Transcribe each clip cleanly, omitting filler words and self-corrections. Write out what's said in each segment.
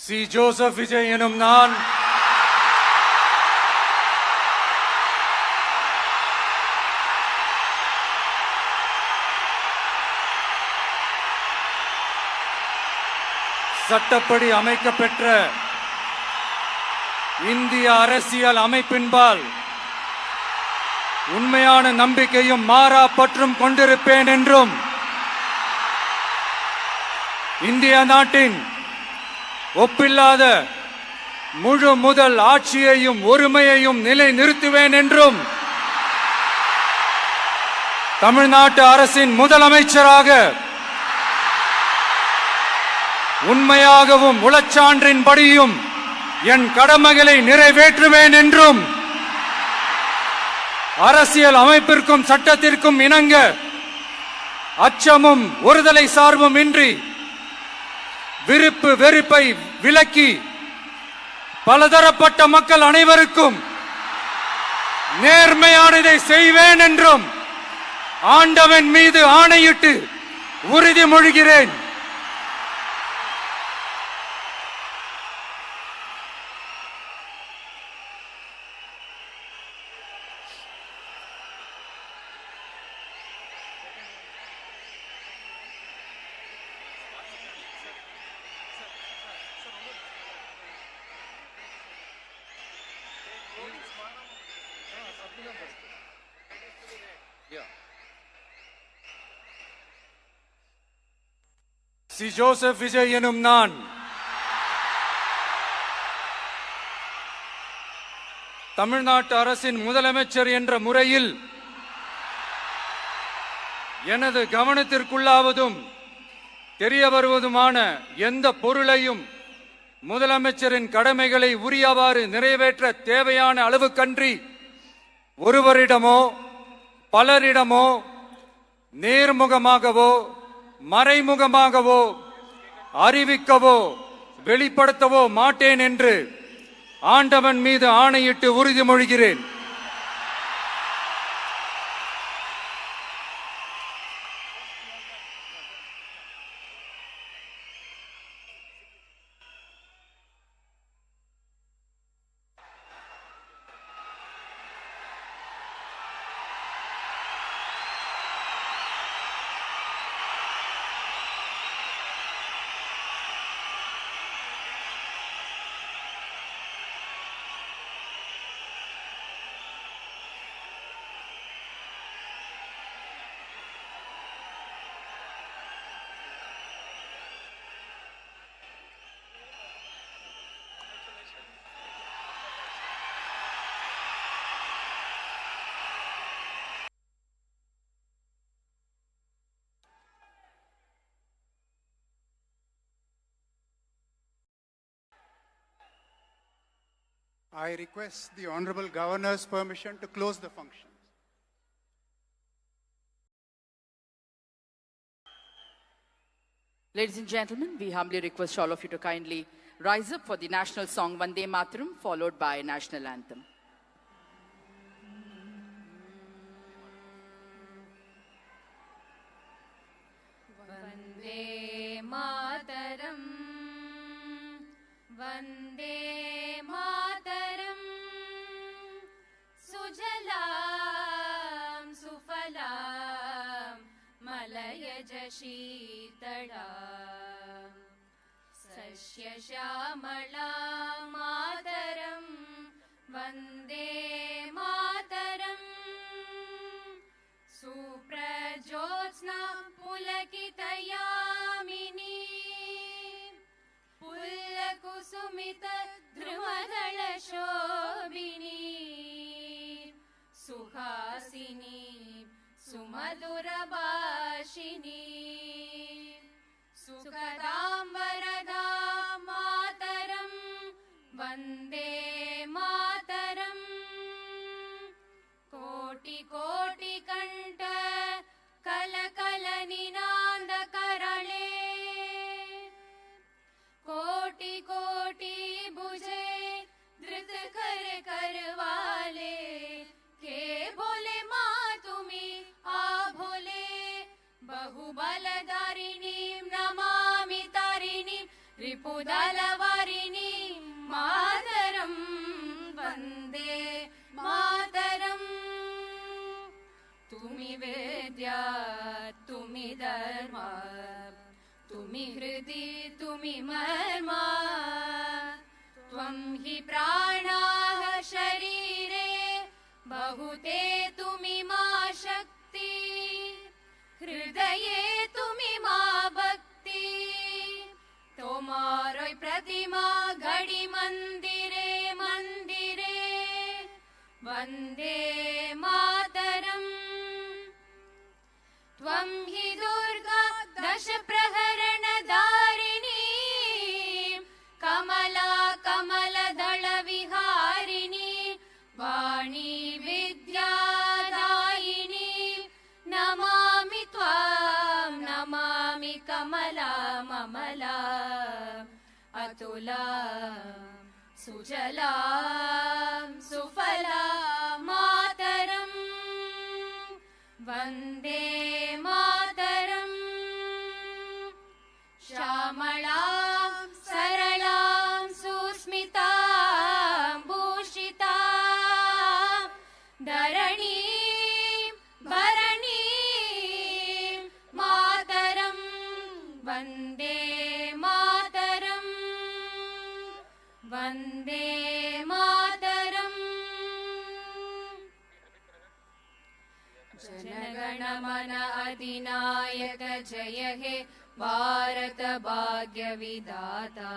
C. Joseph Vijay எனும் நான் சட்டப்படி அமைக்கப்பெற்ற இந்திய அரசியல் அமைப்பின்பால் உண்மையான நம்பிக்கையும் மாறா பற்றும் கொண்டிருப்பேன் என்றும் இந்திய நாட்டின் ஒப்பில்லாத முழு முதல் ஆட்சியையும் ஒருமையையும் நிலை நிறுத்துவேன் என்றும் தமிழ்நாட்டு அரசின் முதலமைச்சராக உண்மையாகவும் உளச்சான்றின்படியும் என் கடமைகளை நிறைவேற்றுவேன் என்றும் அரசியல் அமைப்பிற்கும் சட்டத்திற்கும் இணங்க அச்சமும் ஒருதலை சார்பும் இன்றி விருப்பு வெறுப்பை விலக்கி பலதரப்பட்ட மக்கள் அனைவருக்கும் நேர்மையானதை செய்வேன் என்றும் ஆண்டவன் மீது ஆணையிட்டு உறுதிமொழிகிறேன். சி. ஜோசப் விஜய் எனும் நான் தமிழ்நாட்டு அரசின் முதலமைச்சர் என்ற முறையில் எனது கவனத்திற்குள்ளாவதும் தெரிய வருவதுமான எந்த பொருளையும் முதலமைச்சரின் கடமைகளை உரியவாறு நிறைவேற்ற தேவையான அளவுக்கன்றி ஒருவரிடமோ பலரிடமோ நேர்முகமாகவோ மறைமுகமாகவோ அறிவிக்கவோ வெளிப்படுத்தவோ மாட்டேன் என்று ஆண்டவன் மீது ஆணையிட்டு உறுதிமொழிகிறேன். I request the Honorable Governor's permission to close the function. Ladies and gentlemen, we humbly request all of you to kindly rise up for the national song Vande Mataram, followed by national anthem. Vande Mataram, Vande Mataram, Sujalam Sufalam Malayaj Sheetalam Sasya Shyamalam Mataram, Vande Mataram, Suprajyotsna Pulakitayamini Pullakusumita Dhrumadala Shobini Suhasini Sumadura Bhashini Sukadam Varadam Mataram, Vande Mataram, Koti Koti Kanta Kala Kala Ninanda Karale Koti Koti Buje Dhrit Kar Karwale Ke Bole Ma Tumi A Bole Bahubaladarini Namami Tarini Ripudala Vari तुमि हृदि तुमि मर्मा त्वं हि प्राणाः शरीरे बहुते तुमि मा शक्ति हृदये तुमि मा भक्ति तोमारोय प्रतिमा घड़ी मंदिरे मंदिरे वंदे मातरम् त्वं हि दुर्गा दश प्रहरण धारिणी कमला कमलदल विहारिणी वाणी विद्यादायिनी नमामि त्वां नमामि कमला ममला अतुला सुजला सुफला मातरम् वन्दे मातरम् श्यामलां सरलां सुस्मितां भूषितां धरणीं भरणीं मातरं वन्दे मातरम् वन्दे मातरम् जनगण मन अधिनायक जय हे भारत भाग्य विधाता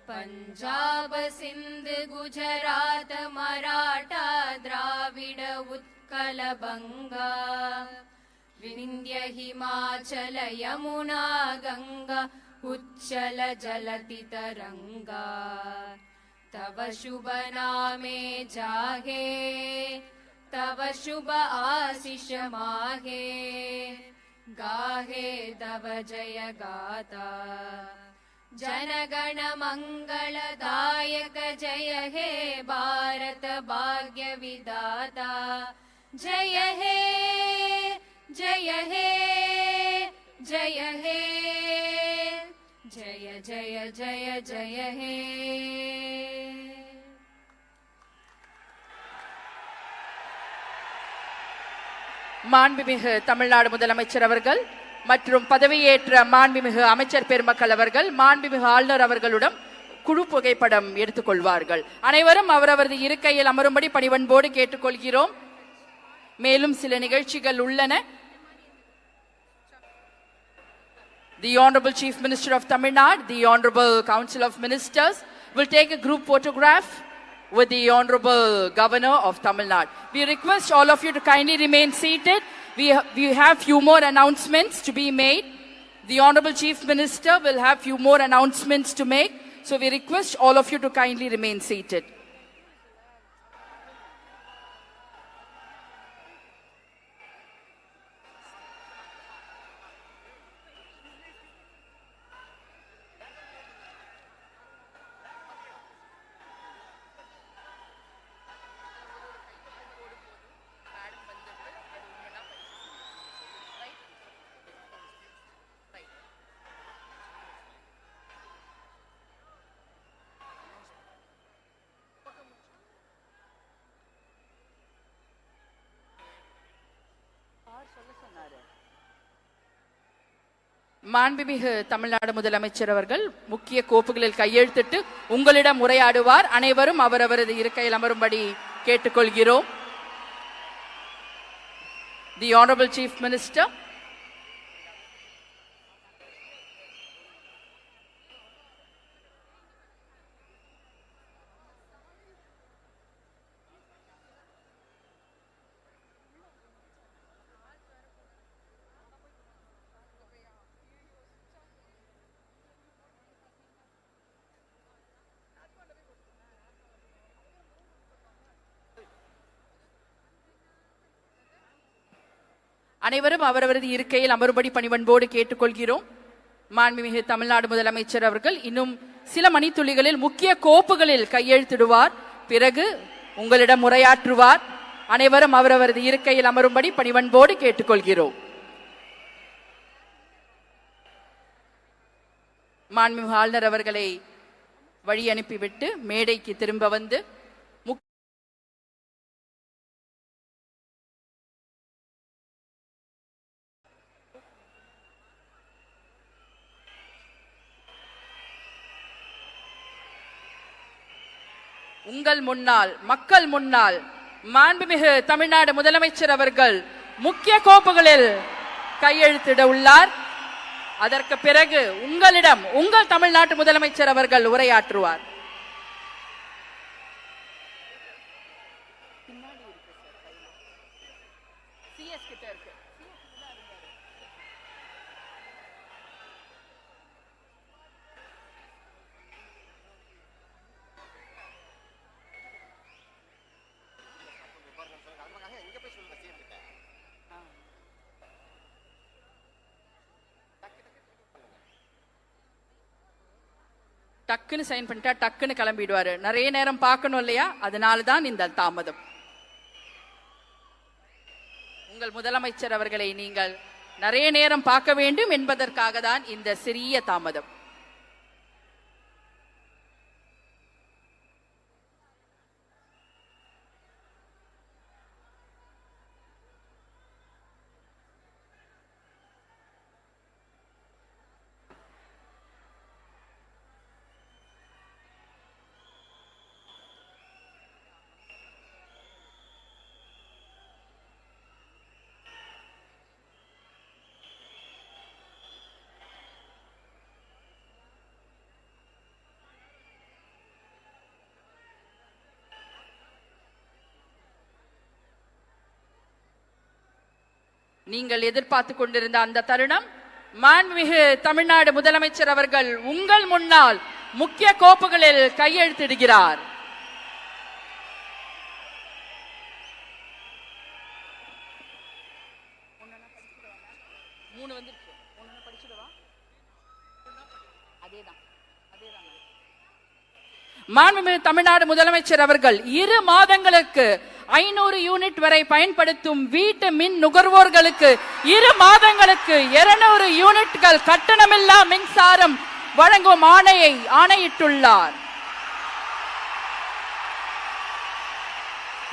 पंजाब सिंध गुजरात मराठा द्राविड उत्कल बंगा विंध्य हिमाचल यमुना गंगा उच्चल जलति तरंगा तव शुभ नामे जागे तव शुभ आशीष माहे गाहे तव जय गाता जनगण मंगलदायक जय हे भारत भाग्य विधाता जय हे जय हे जय हे जय जय जय जय हे மாண்புமிகு தமிழ்நாடு முதலமைச்சர் அவர்கள் மற்றும் பதவியேற்ற மாண்புமிகு அமைச்சர் பெருமக்கள் அவர்கள் மாண்புமிகு ஆளுநர் அவர்களுடன் குழு புகைப்படம் எடுத்துக்கொள்வார்கள். அனைவரும் அவரவரது இருக்கையில் அமரும்படி பணிவன்போடு கேட்டுக்கொள்கிறோம். மேலும் சில நிகழ்ச்சிகள் உள்ளன. The Honorable Chief Minister of Tamil Nadu, the Honorable Council of Ministers will take a group photograph with the Honorable Governor of Tamil Nadu. We request all of you to kindly remain seated. We have few more announcements to be made. The Honorable Chief Minister will have few more announcements to make. So we request all of you to kindly remain seated. மாண்புமிகு தமிழ்நாடு முதலமைச்சர் அவர்கள் முக்கிய கோப்புகளில் கையெழுத்திட்டு உங்களிடம் உரையாடுவார். அனைவரும் அவரவரது இருக்கையில் அமரும்படி கேட்டுக்கொள்கிறோம். The Honorable Chief Minister. அனைவரும் அவரவரது இருக்கையில் அமரும்படி பணிவன்போடு கேட்டுக்கொள்கிறோம். மாண்புமிகு தமிழ்நாடு முதலமைச்சர் அவர்கள் இன்னும் சில மணித்துளிகளில் முக்கிய கோப்புகளில் கையெழுத்திடுவார். பிறகு உங்களிடம் உரையாற்றுவார். அனைவரும் அவரவரது இருக்கையில் அமரும்படி பணிவன்போடு கேட்டுக்கொள்கிறோம். மாண்புமிகு ஆளுநர் அவர்களை வழி அனுப்பிவிட்டு மேடைக்கு திரும்ப வந்து உங்கள் முன்னால், மக்கள் முன்னால் மாண்புமிகு தமிழ்நாடு முதலமைச்சர் அவர்கள் முக்கிய கோப்புகளில் கையெழுத்திட உள்ளார். அதற்கு பிறகு உங்களிடம் உங்கள் தமிழ்நாட்டு முதலமைச்சர் அவர்கள் உரையாற்றுவார். டக்குன்னு சைன் பண்ணிட்டா டக்குன்னு கிளம்பிடுவாரு. நிறைய நேரம் பார்க்கணும் இல்லையா, அதனாலதான் இந்த தாமதம். உங்கள் முதலமைச்சர் அவர்களை நீங்கள் நிறைய நேரம் பார்க்க வேண்டும் என்பதற்காக தான் இந்த சிறிய தாமதம். நீங்கள் எதிர்பார்த்து கொண்டிருந்த அந்த தருணம், மாண்புமிகு தமிழ்நாடு முதலமைச்சர் அவர்கள் உங்கள் முன்னால் முக்கிய கோப்புகளில் கையெழுத்திடுகிறார். மாண்புமிகு தமிழ்நாடு முதலமைச்சர் அவர்கள் 2 மாதங்களுக்கு 500 யூனிட் வரை பயன்படுத்தும் வீட்டு மின் நுகர்வோர்களுக்கு 2 மாதங்களுக்கு 200 யூனிட்கள் கட்டணமில்லா மின்சாரம் வழங்கும் ஆணையிட்டுள்ளார்.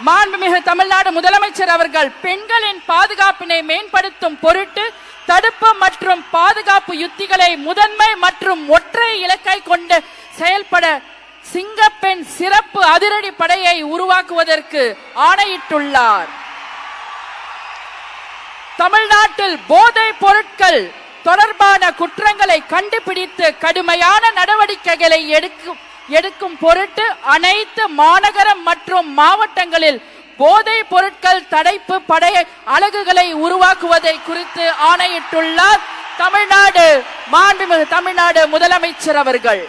மாண்புமிகு தமிழ்நாடு முதலமைச்சர் அவர்கள் பெண்களின் பாதுகாப்பினை மேம்படுத்தும் பொருட்டு தடுப்பு மற்றும் பாதுகாப்பு யுத்திகளை முதன்மை மற்றும் ஒற்றை இலக்கை கொண்டு செயல்பட சிங்கப்பெண் சிறப்பு அதிரடி படையை உருவாக்குவதற்கு ஆணையிட்டுள்ளார். தமிழ்நாட்டில் போதைப் பொருட்கள் தொடர்பான குற்றங்களை கண்டுபிடித்து கடுமையான நடவடிக்கைகளை எடுக்கும் பொருட்டு அனைத்து மாநகரம் மற்றும் மாவட்டங்களில் போதைப் பொருட்கள் தடுப்பு படை அலகுகளை உருவாக்குவதை குறித்து ஆணையிட்டுள்ளார் மாண்புமிகு தமிழ்நாடு முதலமைச்சர் அவர்கள்.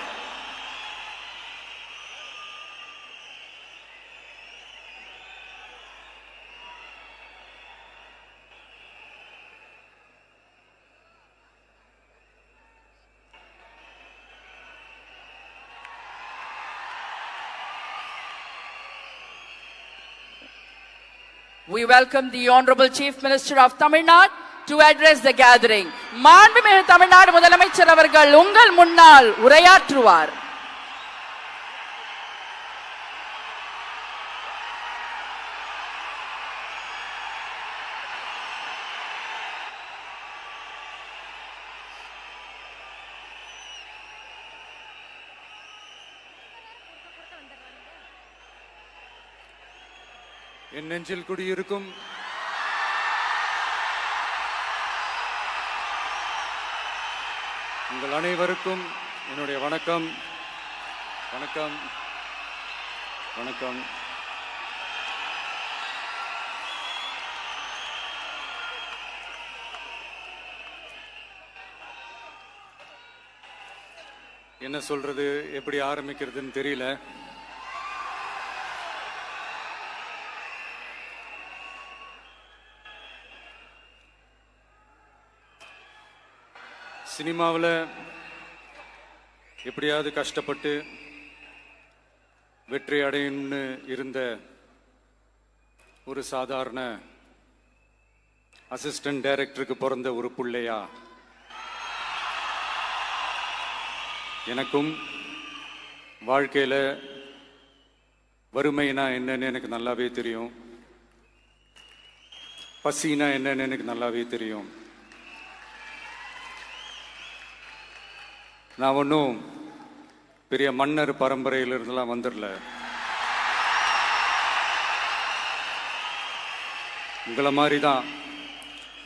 We welcome the Honorable Chief Minister of Tamil Nadu to address the gathering. மாண்புமிகு தமிழ்நாடு முதலமைச்சர் அவர்கள் உங்கள் முன்னால் உரையாற்றுவார். என் நெஞ்சில் குடியிருக்கும் உங்கள் அனைவருக்கும் என்னுடைய வணக்கம். வணக்கம் வணக்கம். என்ன சொல்றது, எப்படி ஆரம்பிக்கிறதுன்னு தெரியல. சினிமாவில் எப்படியாவது கஷ்டப்பட்டு வெற்றி அடையணும்னு இருந்த ஒரு சாதாரண அசிஸ்டன்ட் டைரக்டருக்கு பிறந்த ஒரு பிள்ளையா எனக்கும் வாழ்க்கையில் வறுமைனா என்னன்னு எனக்கு நல்லாவே தெரியும், பசினா என்னன்னு எனக்கு நல்லாவே தெரியும். நான் ஒன்றும் பெரிய மன்னர் பரம்பரையிலிருந்தெல்லாம் வந்துடல. உங்களை மாதிரி தான்,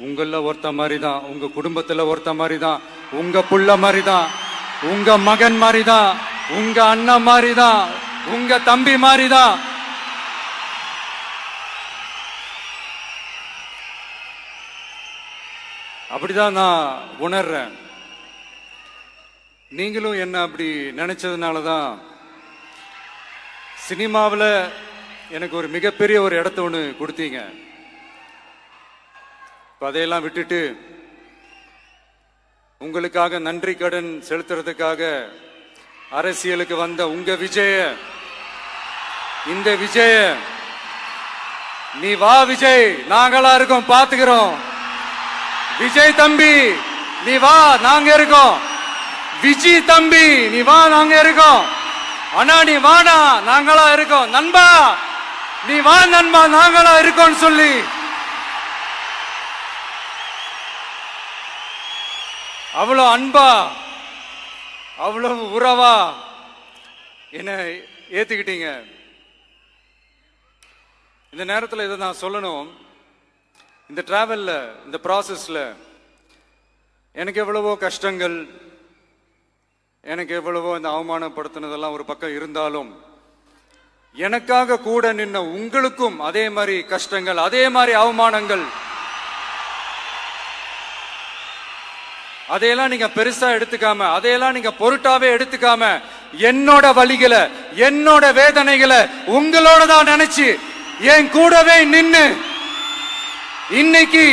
உங்கள ஒருத்த மாதிரி தான், உங்க குடும்பத்துல ஒருத்த மாதிரி தான், உங்க புள்ள மாதிரி தான், உங்க மகன் மாதிரி தான், உங்க அண்ணன் மாதிரி தான், உங்க தம்பி மாதிரி தான். அப்படிதான் நான் உணர்றேன். நீங்களும் என்ன அப்படி நினைச்சதுனால தான் சினிமாவில் எனக்கு ஒரு மிகப்பெரிய ஒரு இடத்த ஒன்று கொடுத்தீங்க. அதையெல்லாம் விட்டுட்டு உங்களுக்காக நன்றி கடன் செலுத்துறதுக்காக அரசியலுக்கு வந்த உங்க விஜய, இந்த விஜய, நீ வா விஜய், நாங்களா இருக்கோம், பாத்துக்கிறோம். விஜய் தம்பி நீ வா, நாங்க இருக்கோம். விஜய் தம்பி நீ வா, நாங்க இருக்கோம். அண்ணா நீ வாடா, நாங்களா இருக்கோம். நண்பா நீ வா நண்பா, நாங்களா இருக்கோம் சொல்லி அவ்வளவு அன்பா, அவ்வளவு உறவா என்ன ஏத்துக்கிட்டீங்க. இந்த நேரத்தில் இதை நான் சொல்லணும். இந்த டிராவல்ல, இந்த ப்ராசஸ்ல எனக்கு எவ்வளவோ கஷ்டங்கள், எனக்கு எவ்வளவோ இந்த அவமானப்படுத்தினதெல்லாம் ஒரு பக்கம் இருந்தாலும், எனக்காக கூட நின்ன உங்களுக்கும் அதே மாதிரி கஷ்டங்கள், அதே மாதிரி அவமானங்கள், அதையெல்லாம் நீங்க பெருசா எடுத்துக்காம, அதையெல்லாம் நீங்க பொருட்டாவே எடுத்துக்காம, என்னோட வலிகளை, என்னோட வேதனைகளை உங்களோட தான் நினைச்சு என் கூடவே நின்னு இன்னைக்கு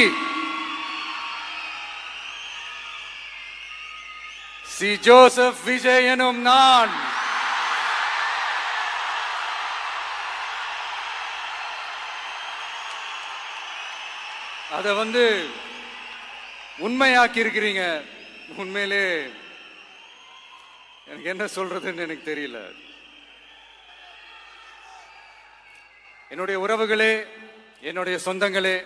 சி ஜோசப் விஜய் எனும் நான் அத உண்மையாக்கி இருக்கிறீங்க. உண்மையிலே எனக்கு என்ன சொல்றதுன்னு எனக்கு தெரியல. என்னுடைய உறவுகளே, என்னுடைய சொந்தங்களே,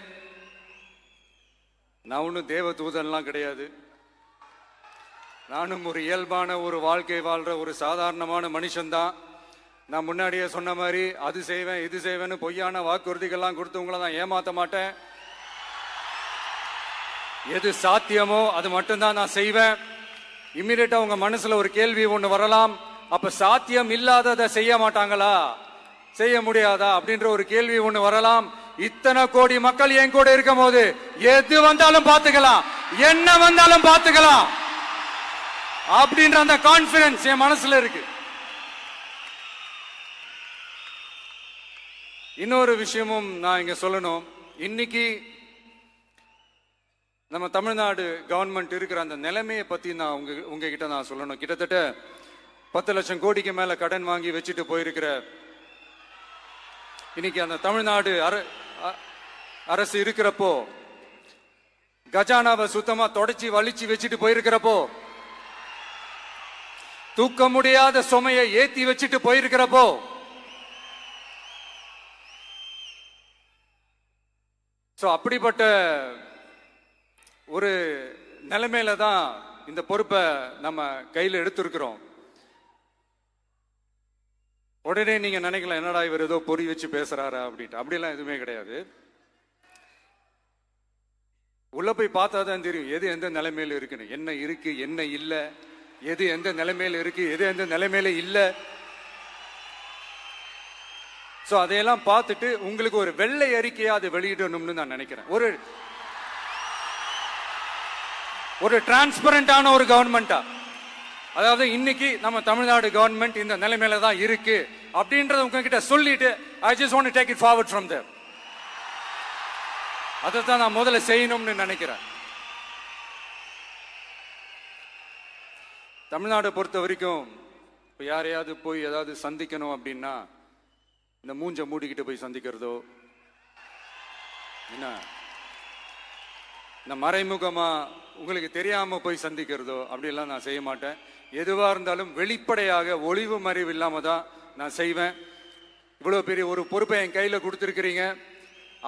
நான் ஒன்றும் தேவ தூதன்லாம் கிடையாது. நானும் ஒரு இயல்பான ஒரு வாழ்க்கை வாழ்ற ஒரு சாதாரணமான மனுஷன்தான். நான் முன்னாடியே சொன்ன மாதிரி அது செய்வேன் இது செய்வேன்னு பொய்யான வாக்குறுதிகள்லாம் கொடுத்து உங்களை நான் ஏமாத்த மாட்டேன். எது சாத்தியமோ அது மட்டும்தான் நான் செய்வேன். இம்மிடியட்டா உங்க மனசுல ஒரு கேள்வி ஒண்ணு வரலாம், அப்ப சாத்தியம் இல்லாததை செய்ய மாட்டாங்களா, செய்ய முடியாதா அப்படின்ற ஒரு கேள்வி ஒண்ணு வரலாம். இத்தனை கோடி மக்கள் என் கூட இருக்கும் போது எது வந்தாலும் பாத்துக்கலாம், என்ன வந்தாலும் பாத்துக்கலாம் அப்படின்ற அந்த கான்பிடன்ஸ் என் மனசுல இருக்கு. இன்னொரு விஷயமும் நான் இங்க சொல்லணும். இன்னைக்கு நம்ம தமிழ்நாடு கவர்மெண்ட் இருக்கிற அந்த நிலைமையை பத்தி நான் உங்ககிட்ட நான் சொல்லணும். கிட்டத்தட்ட 10 லட்சம் கோடிக்கு மேல கடன் வாங்கி வச்சுட்டு போயிருக்கிற இன்னைக்கு அந்த தமிழ்நாடு அரசு இருக்கிறப்போ, கஜானாவை சுத்தமா தொடச்சி வலிச்சு வச்சுட்டு போயிருக்கிறப்போ, தூக்க முடியாத சுமையை ஏத்தி வச்சுட்டு போயிருக்கிறப்போ, அப்படிப்பட்ட ஒரு நிலைமையில தான் இந்த பொறுப்பை நம்ம கையில் எடுத்திருக்கிறோம். உடனே நீங்க நினைக்கலாம், என்னடா இவர் ஏதோ பொறி வச்சு பேசுறாரா அப்படின்ட்டு. அப்படிலாம் எதுவுமே கிடையாது. உள்ள போய் பார்த்தா தான் தெரியும் எது எந்த நிலைமையில இருக்குன்னு, என்ன இருக்கு என்ன இல்லை, எது எந்த நிலைமையில இருக்கு எது எந்த நிலைமையில இல்லை. அதையெல்லாம் பார்த்துட்டு உங்களுக்கு ஒரு வெள்ளை அறிக்கையா அதை வெளியிடணும்னு நான் நினைக்கிறேன். ஒரு டிரான்ஸ்பரண்டான ஒரு கவர்மெண்டா, அதாவது இன்னைக்கு நம்ம தமிழ்நாடு கவர்மெண்ட் இந்த நிலைமையில தான் இருக்கு அப்படின்றத உங்ககிட்ட சொல்லிட்டு I just want to take it forward from there. அதை தான் நான் முதல்ல செய்யணும்னு நினைக்கிறேன். தமிழ்நாடு பொறுத்த வரைக்கும் இப்போ யாரையாவது போய் ஏதாவது சந்திக்கணும் அப்படின்னா இந்த மூஞ்ச மூடிக்கிட்டு போய் சந்திக்கிறதோ, என்ன இந்த மறைமுகமா உங்களுக்கு தெரியாம போய் சந்திக்கிறதோ அப்படியெல்லாம் நான் செய்ய மாட்டேன். எதுவா இருந்தாலும் வெளிப்படையாக ஒளிவு மறைவு இல்லாம தான் நான் செய்வேன். இவ்வளவு பெரிய ஒரு பொறுப்பை என் கையில கொடுத்துருக்கிறீங்க.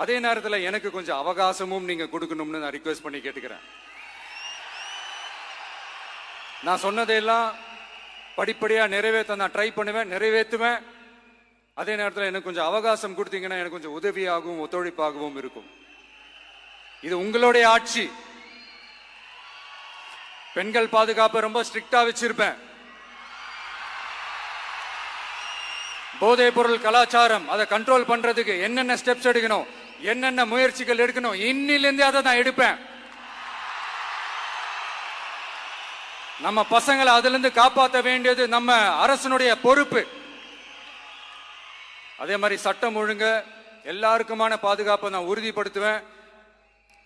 அதே நேரத்தில் எனக்கு கொஞ்சம் அவகாசமும் நீங்க கொடுக்கணும்னு நான் ரிக்வெஸ்ட் பண்ணி கேட்டுக்கிறேன். நான் சொன்னதையெல்லாம் படிப்படியா நிறைவேற்ற நான் ட்ரை பண்ணுவேன், நிறைவேற்றுவேன். அதே நேரத்தில் எனக்கு கொஞ்சம் அவகாசம் கொடுத்தீங்கன்னா எனக்கு கொஞ்சம் உதவியாகவும் ஒத்துழைப்பாகவும் இருக்கும். இது உங்களுடைய ஆட்சி. பெண்கள் பாதுகாப்பை ரொம்ப ஸ்ட்ரிக்டா வச்சிருப்பேன். போதைப் பொருள் கலாச்சாரம் அதை கண்ட்ரோல் பண்றதுக்கு என்னென்ன ஸ்டெப்ஸ் எடுக்கணும், என்னென்ன முயற்சிகள் எடுக்கணும், இன்னிலிருந்தே அதை நான் எடுப்பேன். நம்ம பசங்களை அதுல இருந்து காப்பாற்ற வேண்டியது நம்ம அரசனுடைய பொறுப்பு. அதே மாதிரி சட்டம் ஒழுங்க எல்லாருக்குமான பாதுகாப்பை நான் உறுதிப்படுத்துவேன்.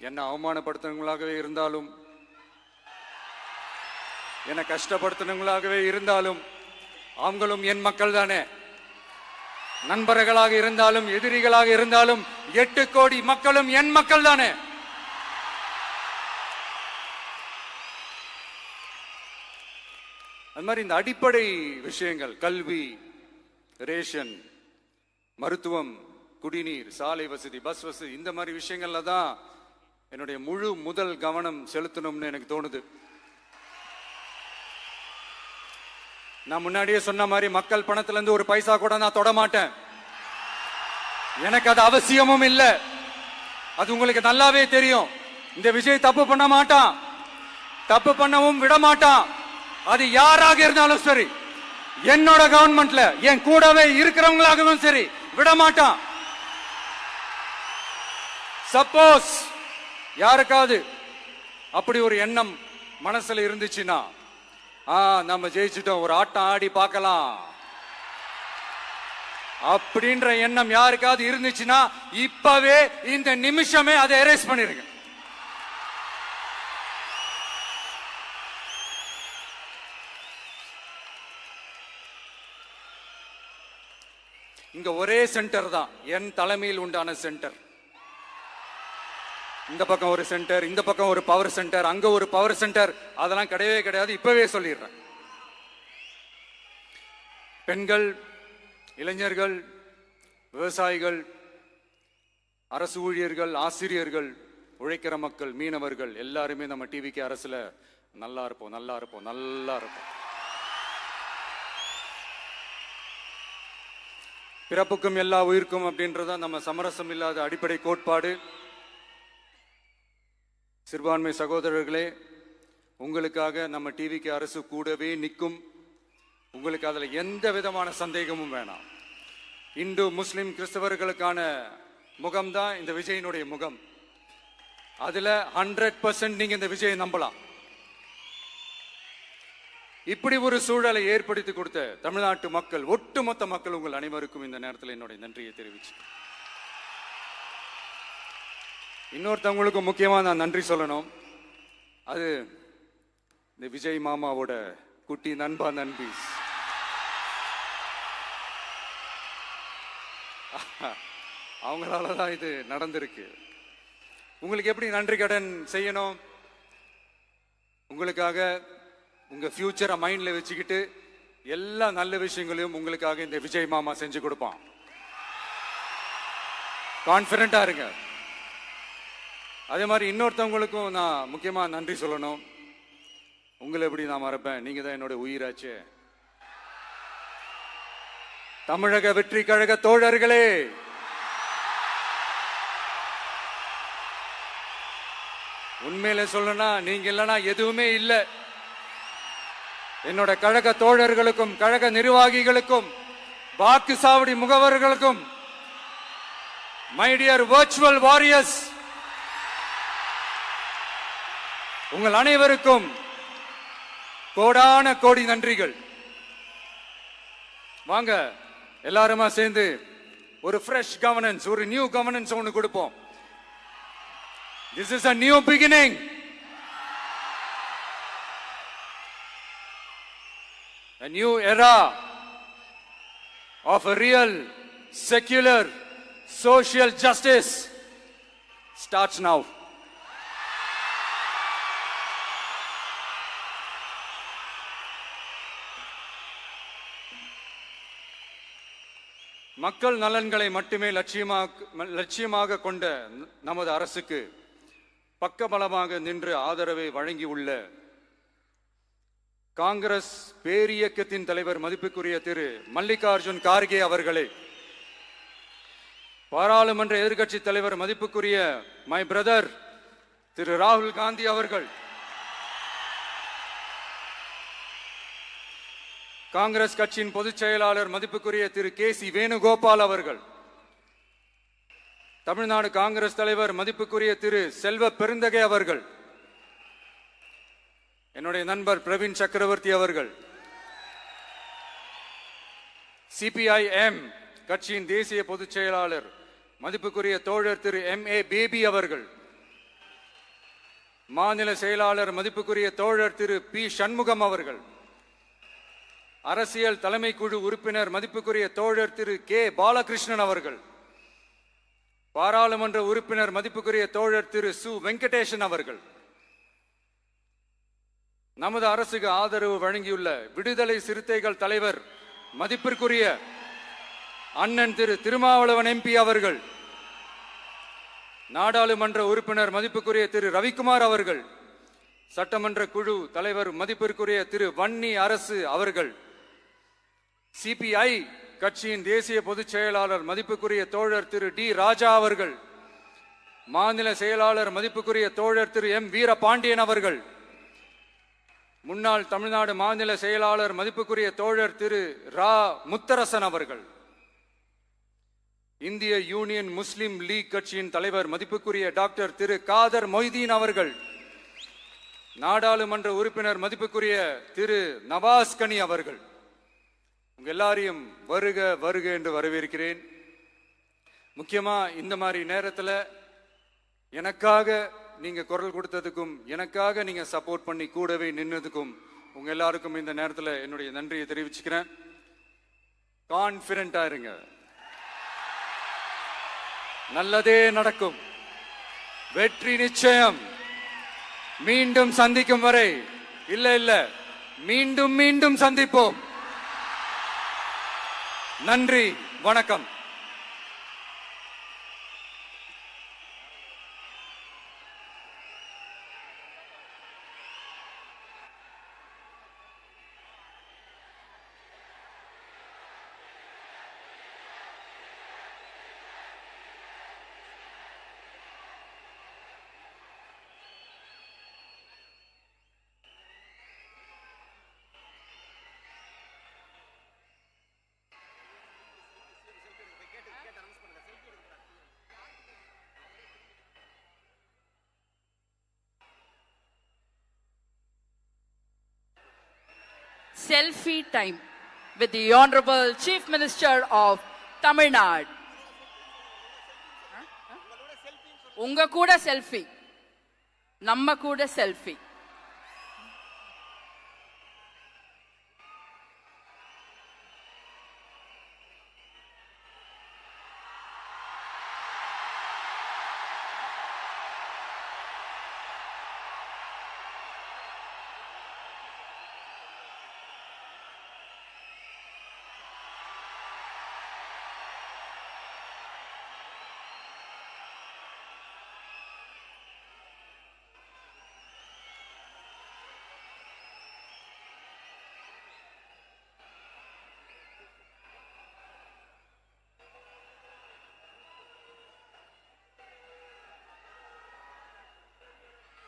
என்ன அவமானப்படுத்தினவங்களாகவே இருந்தாலும், என்ன கஷ்டப்படுத்தினவங்களாகவே இருந்தாலும், அவங்களும் என் மக்கள் தானே. நண்பர்களாக இருந்தாலும் எதிரிகளாக இருந்தாலும் 8 கோடி மக்களும் என் மக்கள் தானே. அது மாதிரி இந்த அடிப்படை விஷயங்கள், கல்வி, ரேஷன், மருத்துவம், குடிநீர், சாலை வசதி, பஸ் வசதி, இந்த மாதிரி விஷயங்கள்ல தான் என்னுடைய முதல் கவனம் செலுத்தணும்னு எனக்கு தோணுது. நான் முன்னாடியே சொன்ன மாதிரி மக்கள் பணத்துல இருந்து ஒரு பைசா கூட நான் தொட மாட்டேன். எனக்கு அது அவசியமும் இல்லை. அது உங்களுக்கு நல்லாவே தெரியும். இந்த விஜய் தப்பு பண்ண மாட்டான், தப்பு பண்ணவும் விட மாட்டான். அது யாராக இருந்தாலும் சரி, என்னோட கவர்மெண்ட்ல என் கூடவே இருக்கிறவங்களாகவும் சரி, விட மாட்டான். சப்போஸ் யாருக்காவது அப்படி ஒரு எண்ணம் மனசுல இருந்துச்சுன்னா, நம்ம ஜெயிச்சிட்டோம், ஒரு ஆட்டம் ஆடி பார்க்கலாம் அப்படின்ற எண்ணம் யாருக்காவது இருந்துச்சுன்னா இப்பவே இந்த நிமிஷமே அதை எரேஸ் பண்ணிருங்க. இங்க ஒரே சென்டர் தான், என் தலைமையில் உண்டான சென்டர். இந்த பக்கம் ஒரு சென்டர், இந்த பக்கம் ஒரு பவர் சென்டர், அங்க ஒரு பவர் சென்டர், அதெல்லாம் கிடையவே கிடையாது. இப்பவே சொல்லிடுறேன். பெண்கள், இளைஞர்கள், விவசாயிகள், அரசு ஊழியர்கள், ஆசிரியர்கள், உழைக்கிற மக்கள், மீனவர்கள் எல்லாருமே நம்ம டிவிக்கு அரசுல நல்லா இருப்போம், நல்லா இருப்போம், நல்லா இருப்போம். பிறப்புக்கும் எல்லா உயிருக்கும் அப்படின்றத நம்ம சமரசம் இல்லாத அடிப்படை கோட்பாடு. சிறுபான்மை சகோதரர்களே, உங்களுக்காக நம்ம டிவிக்கு அரசு கூடவே நிற்கும். உங்களுக்கு அதுல எந்த விதமான சந்தேகமும் வேணாம். இந்து, முஸ்லிம், கிறிஸ்தவர்களுக்கான முகம்தான் இந்த விஜயினுடைய முகம். அதுல 100% நீங்க இந்த விஜயை நம்பலாம். இப்படி ஒரு சூழலை ஏற்படுத்தி கொடுத்த தமிழ்நாட்டு மக்கள், ஒட்டுமொத்த மக்கள், உங்கள் அனைவருக்கும் இந்த நேரத்தில் என்னுடைய நன்றியை தெரிவிச்சு, இன்னொருத்தவங்களுக்கு முக்கியமா நான் நன்றி சொல்லணும். அது இந்த விஜய் மாமாவோட குட்டி நண்பா, நண்பி. அவங்களாலதான் இது நடந்திருக்கு. உங்களுக்கு எப்படி நன்றி கடன் செய்யணும்? உங்களுக்காக உங்க ஃபியூச்சரை மைண்ட்ல வச்சுக்கிட்டு எல்லா நல்ல விஷயங்களையும் உங்களுக்காக இந்த விஜய் மாமா செஞ்சு கொடுப்பான். கான்பிடண்டா இருங்க. அதே மாதிரி இன்னொருத்தவங்களுக்கும் நான் முக்கியமா நன்றி சொல்லணும். உங்களை எப்படி நான் மறப்பேன்? நீங்க தான் என்னோட உயிராச்சே. தமிழக வெற்றி கழக தோழர்களே, உண்மையில சொல்லணும்னா நீங்க இல்லைன்னா எதுவுமே இல்லை. என்னோட கழக தோழர்களுக்கும், கழக நிர்வாகிகளுக்கும், வாக்கு சாவடி முகவர்களுக்கும், மை டியர் வர்ச்சுவல் வாரியர்ஸ், உங்கள் அனைவருக்கும் கோடான கோடி நன்றிகள். வாங்க எல்லாருமா சேர்ந்து ஒரு ஃப்ரெஷ் கவர்னன்ஸ், ஒரு நியூ கவர்னன்ஸ் ஒன்று கொடுப்போம். This is a new beginning. A new era of a real, secular, social justice starts now. மக்கள் நலன்களை மட்டுமே லட்சியமாக கொண்ட நமது அரசுக்கு பக்கபலமாக நின்று ஆதரவை வழங்கியுள்ள காங்கிரஸ் பேரியக்கத்தின் தலைவர் மதிப்புக்குரிய திரு மல்லிகார்ஜுன் கார்கே அவர்களே, பாராளுமன்ற எதிர்க்கட்சி தலைவர் மதிப்புக்குரிய மை பிரதர் திரு ராகுல் காந்தி அவர்கள், காங்கிரஸ் கட்சியின் பொதுச் செயலாளர் மதிப்புக்குரிய திரு கே.சி. வேணுகோபால் அவர்கள், தமிழ்நாடு காங்கிரஸ் தலைவர் மதிப்புக்குரிய திரு செல்வ பெருந்தகை அவர்கள், என்னுடைய நண்பர் பிரவீன் சக்கரவர்த்தி அவர்கள், சிபிஐஎம் கட்சியின் தேசிய பொதுச் செயலாளர் மதிப்புக்குரிய தோழர் திரு M.A. பேபி அவர்கள், மாநில செயலாளர் மதிப்புக்குரிய தோழர் திரு பி. சண்முகம் அவர்கள், அரசியல் தலைமை குழு உறுப்பினர் மதிப்புக்குரிய தோழர் திரு கே. பாலகிருஷ்ணன் அவர்கள், பாராளுமன்ற உறுப்பினர் மதிப்புக்குரிய தோழர் திரு சு. வெங்கடேசன் அவர்கள், நமது அரசுக்கு ஆதரவு வழங்கியுள்ள விடுதலை சிறுத்தைகள் தலைவர் மதிப்பிற்குரிய அண்ணன் திரு திருமாவளவன் MP அவர்கள், நாடாளுமன்ற உறுப்பினர் மதிப்புக்குரிய திரு ரவிக்குமார் அவர்கள், சட்டமன்ற குழு தலைவர் மதிப்பிற்குரிய திரு வன்னி அரசு அவர்கள், CPI கட்சியின் தேசிய பொதுச் செயலாளர் மதிப்புக்குரிய தோழர் திரு டி. ராஜா அவர்கள், மாநில செயலாளர் மதிப்புக்குரிய தோழர் திரு M. வீரபாண்டியன் அவர்கள், முன்னாள் தமிழ்நாடு மாநில செயலாளர் மதிப்புக்குரிய தோழர் திரு ரா. முத்தரசன் அவர்கள், இந்திய யூனியன் முஸ்லிம் லீக் கட்சியின் தலைவர் மதிப்புக்குரிய டாக்டர் திரு காதர் மொய்தீன் அவர்கள், நாடாளுமன்ற உறுப்பினர் மதிப்புக்குரிய திரு நவாஸ் கனி அவர்கள், உங்க எல்லாரையும் வருக வருக என்று வரவேற்கிறேன். முக்கியமா இந்த மாதிரி நேரத்தில் எனக்காக நீங்க குரல் கொடுத்ததுக்கும், எனக்காக நீங்க சப்போர்ட் பண்ணி கூடவே நின்னதுக்கும் உங்க எல்லாருக்கும் இந்த நேரத்தில் என்னுடைய நன்றியை தெரிவிச்சுக்கிறேன். கான்பிடண்டா இருங்க, நல்லதே நடக்கும், வெற்றி நிச்சயம். மீண்டும் சந்திக்கும் வரை இல்ல மீண்டும் மீண்டும் சந்திப்போம். நன்றி, வணக்கம். Selfie time with the Honorable Chief Minister of Tamil Nadu. உங்க கூட செல்ஃபி, நம்ம கூட செல்ஃபி.